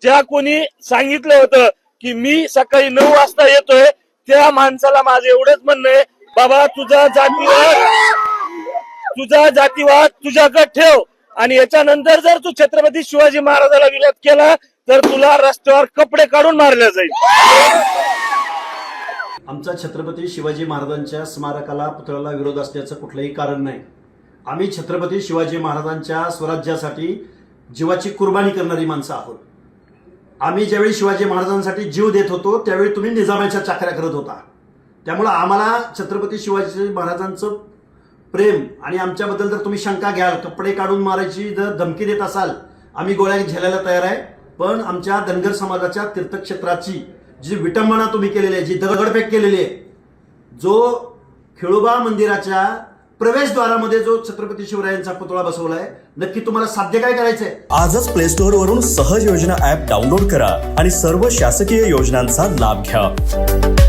ज्या कोणी सांगितलं होतं की मी सकाळी 9 वाजता येतोय, त्या माणसाला माझं एवढंच म्हणणं आहे, बाबा तुझा जातीवाद तुझ्याकडे ठेव, आणि याच्यानंतर जर तू छत्रपती शिवाजी महाराजाला विरोध केला तर तुला रस्त्यावर कपडे काढून मारले जाईल. आमचा छत्रपती शिवाजी महाराजांच्या स्मारकाला पुतळ्याला विरोध असण्याचं कुठलंही कारण नाही. आम्ही छत्रपती शिवाजी महाराजांच्या स्वराज्यासाठी जीवाची कुर्बानी करणारी माणसं आहोत. आम्ही ज्यावेळी शिवाजी महाराजांसाठी जीव देत होतो त्यावेळी तुम्ही निजामाच्या चाकऱ्या करत होता. त्यामुळं आम्हाला छत्रपती शिवाजी महाराजांचं प्रेम आणि आमच्याबद्दल जर तुम्ही शंका घ्याल, कपडे काढून मारायची जर धमकी देत असाल, आम्ही गोळ्या झेलायला तयार आहे. पण आमच्या धनगर समाजाच्या तीर्थक्षेत्राची जी विटंबना तुम्ही केलेली आहे, जी दगडफेक केलेली आहे, जो खेळोबा मंदिराच्या प्रवेशद्वारामध्ये जो छत्रपती शिवरायांचा पुतळा बसवलाय, नक्की तुम्हाला साध्य काय करायचंय? आजच प्ले स्टोअर वरून सहज योजना ऍप डाउनलोड करा आणि सर्व शासकीय योजनांचा लाभ घ्या.